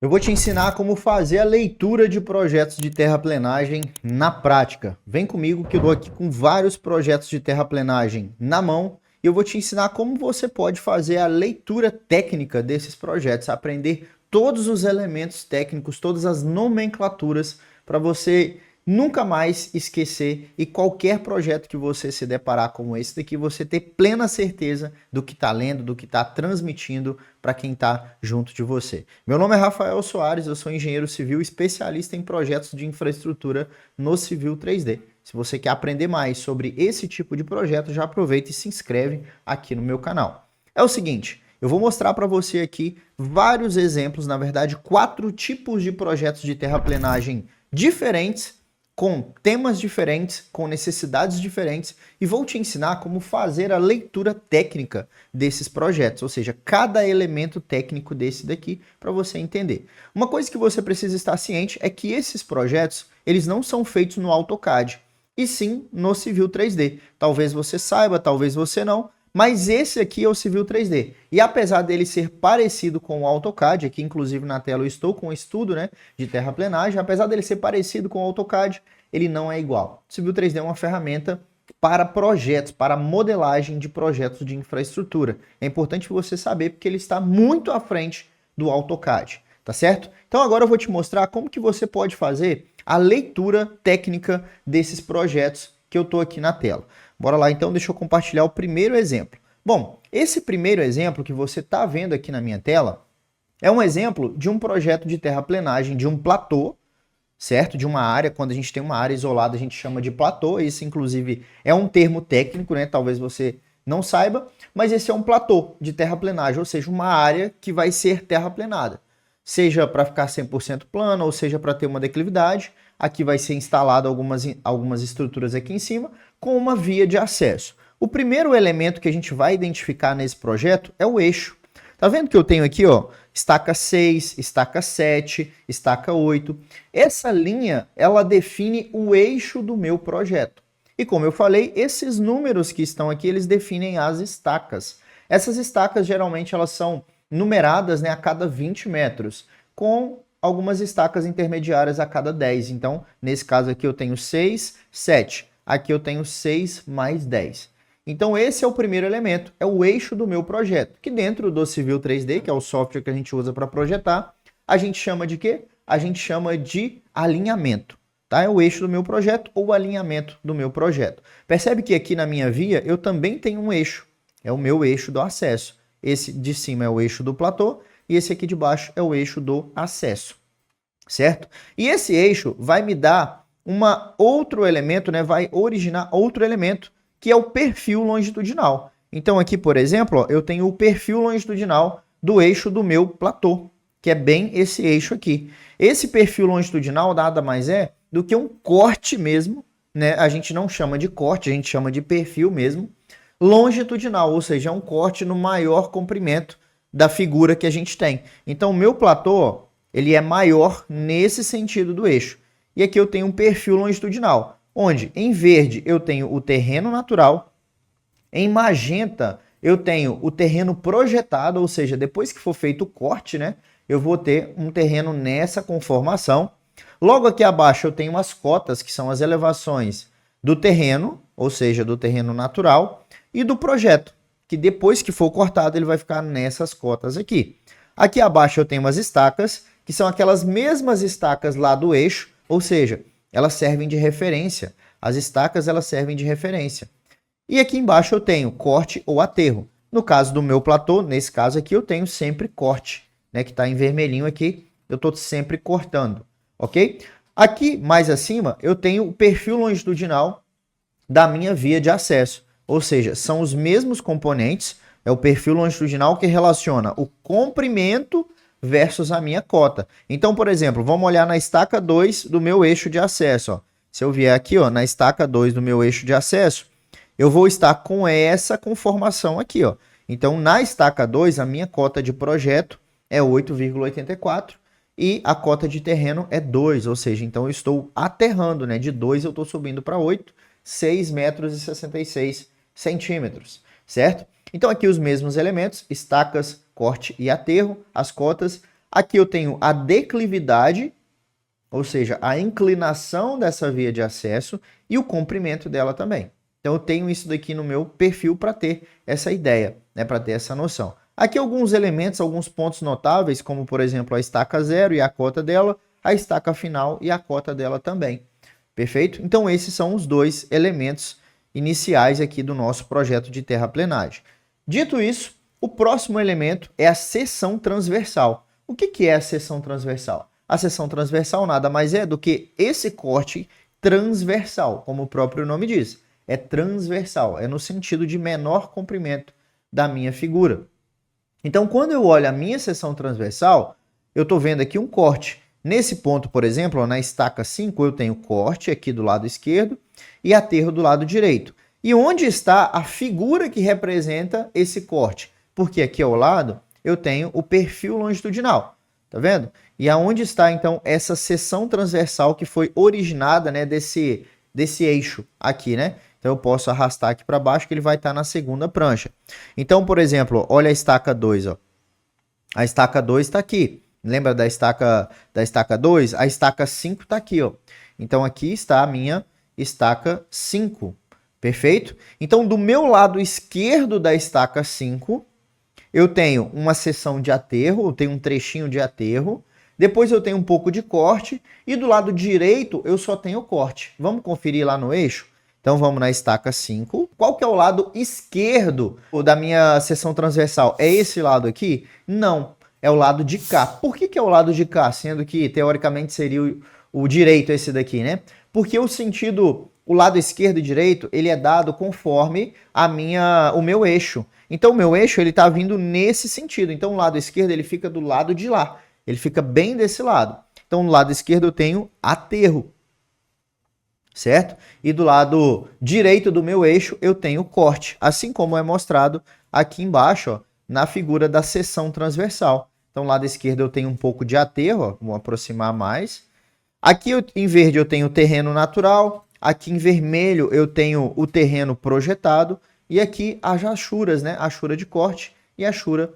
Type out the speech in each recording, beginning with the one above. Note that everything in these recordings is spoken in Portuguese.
Eu vou te ensinar como fazer a leitura de projetos de terraplenagem na prática. Vem comigo que eu estou aqui com vários projetos de terraplenagem na mão e eu vou te ensinar como você pode fazer a leitura técnica desses projetos, aprender todos os elementos técnicos, todas as nomenclaturas para você nunca mais esquecer e qualquer projeto que você se deparar como esse daqui, você ter plena certeza do que está lendo, do que está transmitindo para quem está junto de você. Meu nome é Rafael Soares, eu sou engenheiro civil especialista em projetos de infraestrutura no Civil 3D. Se você quer aprender mais sobre esse tipo de projeto, já aproveita e se inscreve aqui no meu canal. É o seguinte, eu vou mostrar para você aqui vários exemplos, na verdade, 4 tipos de projetos de terraplenagem diferentes, com temas diferentes, com necessidades diferentes, e vou te ensinar como fazer a leitura técnica desses projetos, ou seja, cada elemento técnico desse daqui para você entender. Uma coisa que você precisa estar ciente é que esses projetos, eles não são feitos no AutoCAD, e sim no Civil 3D. Talvez você saiba, talvez você não, mas esse aqui é o Civil 3D. E apesar dele ser parecido com o AutoCAD, aqui inclusive na tela eu estou com um estudo, né, de terraplenagem, apesar dele ser parecido com o AutoCAD, ele não é igual. O Civil 3D é uma ferramenta para projetos, para modelagem de projetos de infraestrutura. É importante você saber porque ele está muito à frente do AutoCAD, tá certo? Então agora eu vou te mostrar como que você pode fazer a leitura técnica desses projetos que eu estou aqui na tela. Bora lá então, deixa eu compartilhar o primeiro exemplo. Bom, esse primeiro exemplo que você está vendo aqui na minha tela é um exemplo de um projeto de terraplenagem de um platô, certo? De uma área, quando a gente tem uma área isolada, a gente chama de platô. Isso, inclusive, é um termo técnico, né? Talvez você não saiba, mas esse é um platô de terraplenagem, ou seja, uma área que vai ser terraplenada. Seja para ficar 100% plana, ou seja para ter uma declividade. Aqui vai ser instalado algumas estruturas aqui em cima, com uma via de acesso. O primeiro elemento que a gente vai identificar nesse projeto é o eixo. Tá vendo que eu tenho aqui, ó, estaca 6, estaca 7, estaca 8. Essa linha, ela define o eixo do meu projeto. E como eu falei, esses números que estão aqui, eles definem as estacas. Essas estacas, geralmente, elas são numeradas, né, a cada 20 metros, com algumas estacas intermediárias a cada 10. Então, nesse caso aqui, eu tenho 6, 7. Aqui eu tenho 6 mais 10. Então esse é o primeiro elemento, é o eixo do meu projeto, que dentro do Civil 3D, que é o software que a gente usa para projetar, a gente chama de quê? A gente chama de alinhamento, tá? É o eixo do meu projeto ou alinhamento do meu projeto. Percebe que aqui na minha via eu também tenho um eixo, é o meu eixo do acesso. Esse de cima é o eixo do platô e esse aqui de baixo é o eixo do acesso, certo? E esse eixo vai me dar outro elemento, né? Vai originar outro elemento, que é o perfil longitudinal. Então aqui, por exemplo, ó, eu tenho o perfil longitudinal do eixo do meu platô, que é bem esse eixo aqui. Esse perfil longitudinal nada mais é do que um corte mesmo, né? A gente não chama de corte, a gente chama de perfil mesmo, longitudinal, ou seja, é um corte no maior comprimento da figura que a gente tem. Então o meu platô, ó, ele é maior nesse sentido do eixo. E aqui eu tenho um perfil longitudinal, onde em verde eu tenho o terreno natural, em magenta eu tenho o terreno projetado, ou seja, depois que for feito o corte, né, eu vou ter um terreno nessa conformação. Logo aqui abaixo eu tenho as cotas, que são as elevações do terreno, ou seja, do terreno natural, e do projeto, que depois que for cortado ele vai ficar nessas cotas aqui. Aqui abaixo eu tenho as estacas, que são aquelas mesmas estacas lá do eixo, ou seja, elas servem de referência. As estacas, elas servem de referência. E aqui embaixo eu tenho corte ou aterro. No caso do meu platô, nesse caso aqui, eu tenho sempre corte, né, que está em vermelhinho aqui. Eu estou sempre cortando, ok? Aqui, mais acima, eu tenho o perfil longitudinal da minha via de acesso. Ou seja, são os mesmos componentes, é o perfil longitudinal que relaciona o comprimento versus a minha cota. Então, por exemplo, vamos olhar na estaca 2 do meu eixo de acesso. Ó. Se eu vier aqui, ó, na estaca 2 do meu eixo de acesso, eu vou estar com essa conformação aqui. Ó. Então, na estaca 2, a minha cota de projeto é 8,84 e a cota de terreno é 2, ou seja, então eu estou aterrando, né? De 2 eu estou subindo para 8, 6 metros e 66 centímetros, certo? Então aqui os mesmos elementos, estacas, corte e aterro, as cotas. Aqui eu tenho a declividade, ou seja, a inclinação dessa via de acesso e o comprimento dela também. Então eu tenho isso daqui no meu perfil para ter essa ideia, né, para ter essa noção. Aqui alguns elementos, alguns pontos notáveis, como por exemplo a estaca zero e a cota dela, a estaca final e a cota dela também. Perfeito? Então esses são os dois elementos iniciais aqui do nosso projeto de terraplenagem. Dito isso, o próximo elemento é a seção transversal. O que é a seção transversal? A seção transversal nada mais é do que esse corte transversal, como o próprio nome diz. É transversal, é no sentido de menor comprimento da minha figura. Então, quando eu olho a minha seção transversal, eu estou vendo aqui um corte. Nesse ponto, por exemplo, na estaca 5, eu tenho corte aqui do lado esquerdo e aterro do lado direito. E onde está a figura que representa esse corte? Porque aqui ao lado eu tenho o perfil longitudinal, tá vendo? E aonde está então essa seção transversal que foi originada, né, desse eixo aqui, né? Então eu posso arrastar aqui para baixo que ele vai estar na segunda prancha. Então, por exemplo, olha a estaca 2, ó. A estaca 2 está aqui. Lembra da estaca 2? A estaca 5 está aqui, ó. Então aqui está a minha estaca 5. Perfeito? Então do meu lado esquerdo da estaca 5, eu tenho uma seção de aterro, eu tenho um trechinho de aterro, depois eu tenho um pouco de corte e do lado direito eu só tenho corte. Vamos conferir lá no eixo? Então vamos na estaca 5. Qual que é o lado esquerdo da minha seção transversal? É esse lado aqui? Não, é o lado de cá. Por que é o lado de cá? Sendo que teoricamente seria o direito esse daqui, né? Porque o sentido, o lado esquerdo e direito, ele é dado conforme o meu eixo. Então o meu eixo ele está vindo nesse sentido. Então o lado esquerdo ele fica do lado de lá. Ele fica bem desse lado. Então no lado esquerdo eu tenho aterro. Certo? E do lado direito do meu eixo eu tenho corte, assim como é mostrado aqui embaixo, ó, na figura da seção transversal. Então, lado esquerdo eu tenho um pouco de aterro, ó, vou aproximar mais. Aqui em verde eu tenho o terreno natural, aqui em vermelho eu tenho o terreno projetado e aqui as achuras, né? Achura de corte e achura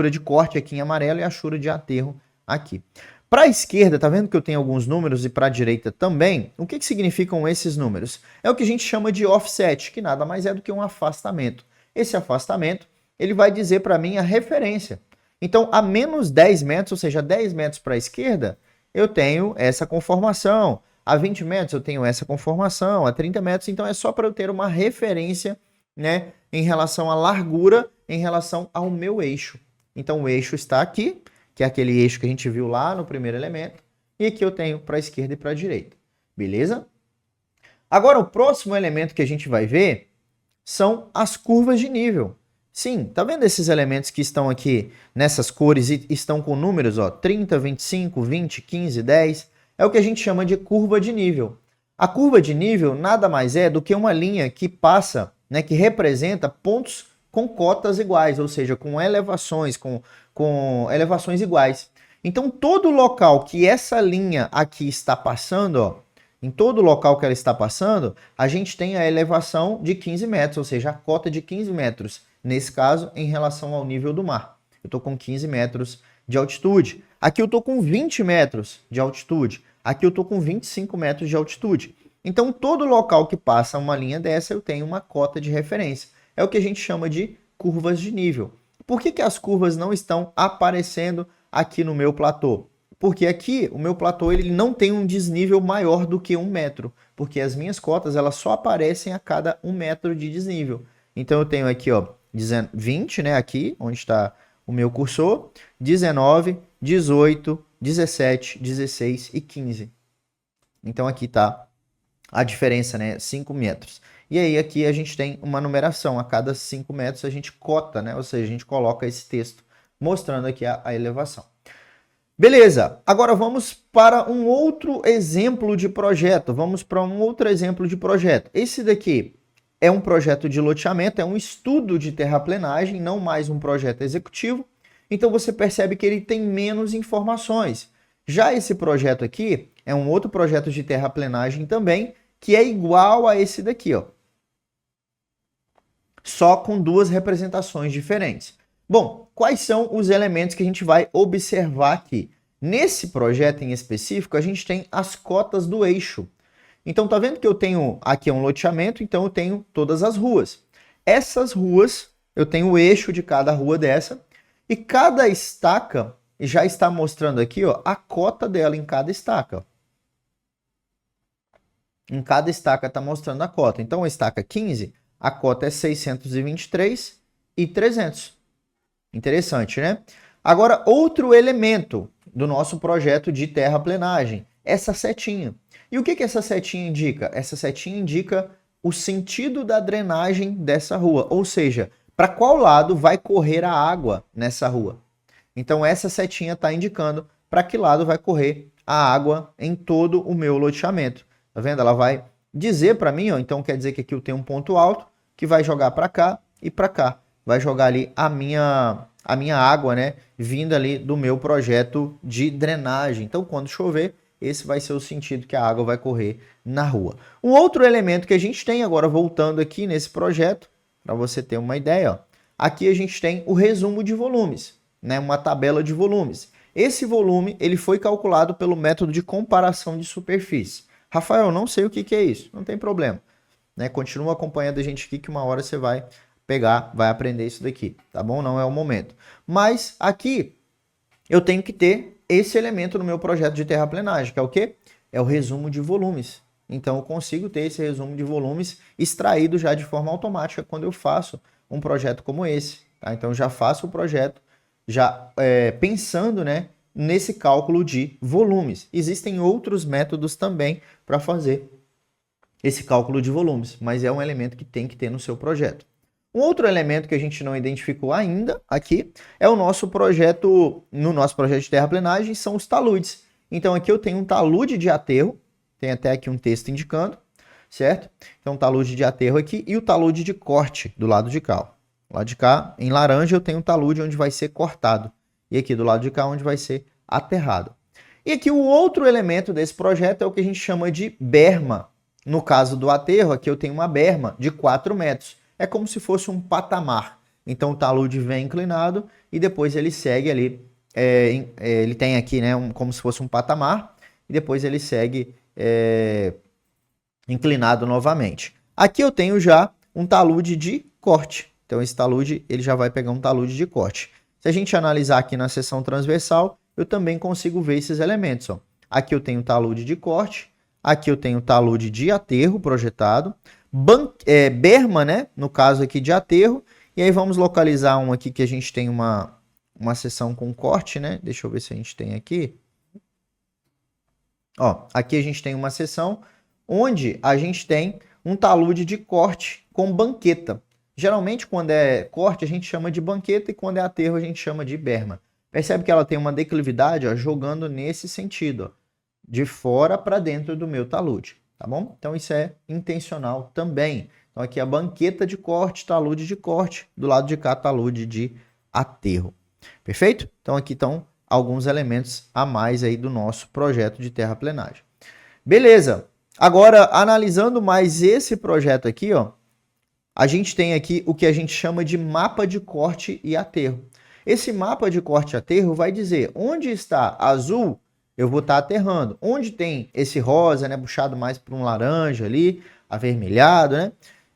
de corte aqui em amarelo e achura de aterro aqui. Para a esquerda, tá vendo que eu tenho alguns números e para a direita também? O que significam esses números? É o que a gente chama de offset, que nada mais é do que um afastamento. Esse afastamento, ele vai dizer para mim a referência. Então, a menos 10 metros, ou seja, 10 metros para a esquerda, eu tenho essa conformação. A 20 metros eu tenho essa conformação. A 30 metros, então é só para eu ter uma referência, né, em relação à largura, em relação ao meu eixo. Então, o eixo está aqui, que é aquele eixo que a gente viu lá no primeiro elemento, e aqui eu tenho para a esquerda e para a direita. Beleza? Agora, o próximo elemento que a gente vai ver são as curvas de nível. Sim, tá vendo esses elementos que estão aqui nessas cores e estão com números, ó, 30, 25, 20, 15, 10? É o que a gente chama de curva de nível. A curva de nível nada mais é do que uma linha que passa, né, que representa pontos com cotas iguais, ou seja, com elevações iguais. Então, todo local que essa linha aqui está passando, ó, em todo local que ela está passando, a gente tem a elevação de 15 metros, ou seja, a cota de 15 metros, nesse caso, em relação ao nível do mar. Eu estou com 15 metros de altitude. Aqui eu estou com 20 metros de altitude. Aqui eu estou com 25 metros de altitude. Então, todo local que passa uma linha dessa, eu tenho uma cota de referência. É o que a gente chama de curvas de nível. Por que as curvas não estão aparecendo aqui no meu platô? Porque aqui o meu platô ele não tem um desnível maior do que 1 metro, porque as minhas cotas elas só aparecem a cada 1 metro de desnível. Então eu tenho aqui, ó, 20, né, aqui onde está o meu cursor, 19, 18, 17, 16 e 15. Então aqui está a diferença, né, 5 metros. E aí aqui a gente tem uma numeração, a cada 5 metros a gente cota, né? Ou seja, a gente coloca esse texto mostrando aqui a elevação. Beleza, agora vamos para um outro exemplo de projeto. Vamos para um outro exemplo de projeto. Esse daqui é um projeto de loteamento, é um estudo de terraplenagem, não mais um projeto executivo. Então você percebe que ele tem menos informações. Já esse projeto aqui é um outro projeto de terraplenagem também, que é igual a esse daqui, ó. Só com duas representações diferentes. Bom, quais são os elementos que a gente vai observar aqui? Nesse projeto em específico, a gente tem as cotas do eixo. Então, tá vendo que eu tenho aqui um loteamento, então eu tenho todas as ruas. Essas ruas, eu tenho o eixo de cada rua dessa, e cada estaca já está mostrando aqui, ó, a cota dela em cada estaca. Em cada estaca está mostrando a cota. Então, a estaca 15, a cota é 623 e 300. Interessante, né? Agora, outro elemento do nosso projeto de terraplenagem, essa setinha. E o que essa setinha indica? Essa setinha indica o sentido da drenagem dessa rua, ou seja, para qual lado vai correr a água nessa rua. Então, essa setinha está indicando para que lado vai correr a água em todo o meu loteamento. Tá vendo? Ela vai dizer para mim, ó, então quer dizer que aqui eu tenho um ponto alto que vai jogar para cá e para cá. Vai jogar ali a minha água, né, vinda ali do meu projeto de drenagem. Então, quando chover, esse vai ser o sentido que a água vai correr na rua. Um outro elemento que a gente tem, agora voltando aqui nesse projeto, para você ter uma ideia, ó, aqui a gente tem o resumo de volumes, né, uma tabela de volumes. Esse volume ele foi calculado pelo método de comparação de superfície. Rafael, não sei o que é isso. Não tem problema, né? Continua acompanhando a gente aqui que uma hora você vai pegar, vai aprender isso daqui, tá bom? Não é o momento. Mas aqui eu tenho que ter esse elemento no meu projeto de terraplenagem, que é o quê? É o resumo de volumes. Então eu consigo ter esse resumo de volumes extraído já de forma automática quando eu faço um projeto como esse, tá? Então eu já faço o projeto já pensando, né, nesse cálculo de volumes. Existem outros métodos também para fazer esse cálculo de volumes, mas é um elemento que tem que ter no seu projeto. Um outro elemento que a gente não identificou ainda aqui é o nosso projeto, no nosso projeto de terraplenagem, são os taludes. Então aqui eu tenho um talude de aterro, tem até aqui um texto indicando, certo? Então um talude de aterro aqui e o talude de corte do lado de cá. Do lado de cá, em laranja, eu tenho um talude onde vai ser cortado. E aqui do lado de cá, onde vai ser aterrado. E aqui o outro elemento desse projeto é o que a gente chama de berma. No caso do aterro, aqui eu tenho uma berma de 4 metros. É como se fosse um patamar. Então o talude vem inclinado e depois ele segue ali. Ele tem aqui, né, como se fosse um patamar. E depois ele segue inclinado novamente. Aqui eu tenho já um talude de corte. Então esse talude ele já vai pegar um talude de corte. Se a gente analisar aqui na seção transversal, eu também consigo ver esses elementos. Ó. Aqui eu tenho talude de corte, aqui eu tenho talude de aterro projetado, berma, né, no caso aqui de aterro, e aí vamos localizar um aqui que a gente tem uma seção com corte, né? Deixa eu ver se a gente tem aqui. Ó, aqui a gente tem uma seção onde a gente tem um talude de corte com banqueta. Geralmente, quando é corte, a gente chama de banqueta e quando é aterro, a gente chama de berma. Percebe que ela tem uma declividade, ó, jogando nesse sentido, ó, de fora para dentro do meu talude, tá bom? Então, isso é intencional também. Então, aqui é a banqueta de corte, talude de corte, do lado de cá, talude de aterro. Perfeito? Então, aqui estão alguns elementos a mais aí do nosso projeto de terraplenagem. Beleza. Agora, analisando mais esse projeto aqui, ó, a gente tem aqui o que a gente chama de mapa de corte e aterro. Esse mapa de corte e aterro vai dizer onde está azul, eu vou estar aterrando. Onde tem esse rosa, né, puxado mais para um laranja ali, avermelhado, né,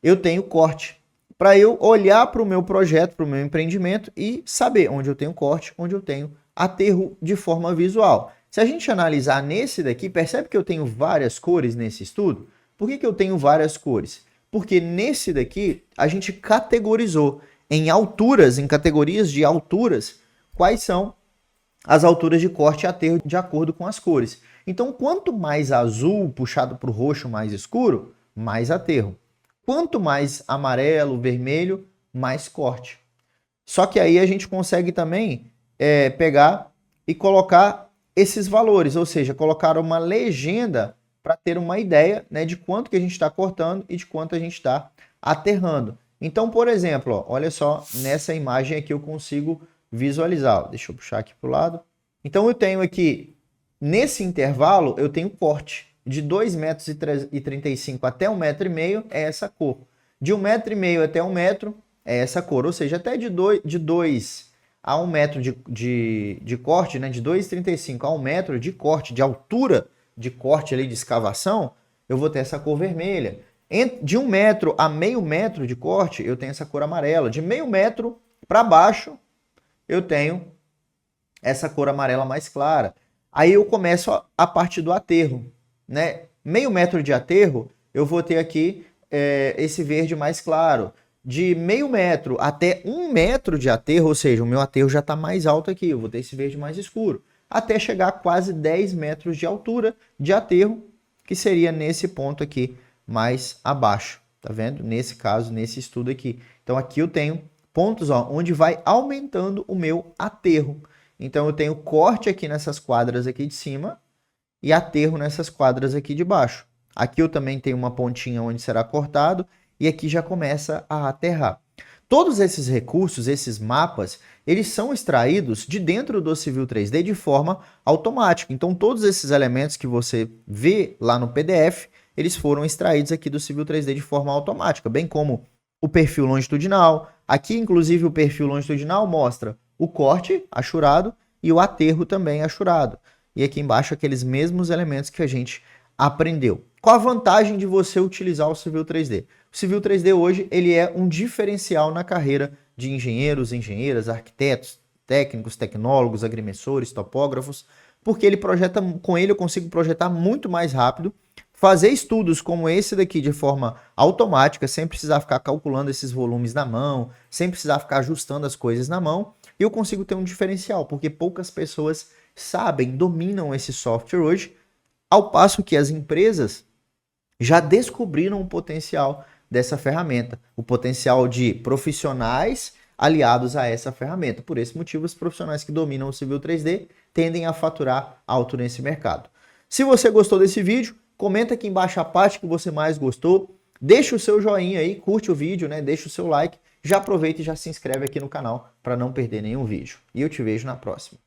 eu tenho corte. Para eu olhar para o meu projeto, para o meu empreendimento e saber onde eu tenho corte, onde eu tenho aterro de forma visual. Se a gente analisar nesse daqui, percebe que eu tenho várias cores nesse estudo? Por que eu tenho várias cores? Porque nesse daqui a gente categorizou em alturas, em categorias de alturas, quais são as alturas de corte e aterro de acordo com as cores. Então, quanto mais azul puxado para o roxo mais escuro, mais aterro. Quanto mais amarelo, vermelho, mais corte. Só que aí a gente consegue também pegar e colocar esses valores, ou seja, colocar uma legenda para ter uma ideia, né, de quanto que a gente está cortando e de quanto a gente está aterrando. Então, por exemplo, ó, olha só, nessa imagem aqui eu consigo visualizar. Ó, deixa eu puxar aqui para o lado. Então, eu tenho aqui, nesse intervalo, eu tenho corte. De 2,35 m até 1,5 m é essa cor. De 1,5 m até 1 m é essa cor, ou seja, até de 2 a 1 metro de corte, né, de 2,35 a 1 metro de corte, de altura de corte ali de escavação, eu vou ter essa cor vermelha. De 1 metro a meio metro de corte, eu tenho essa cor amarela. De meio metro para baixo, eu tenho essa cor amarela mais clara. Aí eu começo a partir do aterro, né? Meio metro de aterro, eu vou ter aqui esse verde mais claro. De meio metro até 1 metro de aterro, ou seja, o meu aterro já está mais alto aqui, eu vou ter esse verde mais escuro. Até chegar a quase 10 metros de altura de aterro, que seria nesse ponto aqui mais abaixo, tá vendo? Nesse caso, nesse estudo aqui. Então aqui eu tenho pontos onde vai aumentando o meu aterro. Então eu tenho corte aqui nessas quadras aqui de cima e aterro nessas quadras aqui de baixo. Aqui eu também tenho uma pontinha onde será cortado e aqui já começa a aterrar. Todos esses recursos, esses mapas, eles são extraídos de dentro do Civil 3D de forma automática. Então todos esses elementos que você vê lá no PDF, eles foram extraídos aqui do Civil 3D de forma automática, bem como o perfil longitudinal. Aqui, inclusive, o perfil longitudinal mostra o corte achurado e o aterro também achurado. E aqui embaixo aqueles mesmos elementos que a gente aprendeu. Qual a vantagem de você utilizar o Civil 3D? O Civil 3D hoje ele é um diferencial na carreira de engenheiros, engenheiras, arquitetos, técnicos, tecnólogos, agrimensores, topógrafos, porque ele projeta, com ele eu consigo projetar muito mais rápido, fazer estudos como esse daqui de forma automática, sem precisar ficar calculando esses volumes na mão, sem precisar ficar ajustando as coisas na mão, e eu consigo ter um diferencial, porque poucas pessoas sabem, dominam esse software hoje, ao passo que as empresas já descobriram o potencial dessa ferramenta, o potencial de profissionais aliados a essa ferramenta. Por esse motivo, os profissionais que dominam o Civil 3D tendem a faturar alto nesse mercado. Se você gostou desse vídeo, comenta aqui embaixo a parte que você mais gostou, deixa o seu joinha aí, curte o vídeo, né? Deixa o seu like, já aproveita e já se inscreve aqui no canal para não perder nenhum vídeo. E eu te vejo na próxima.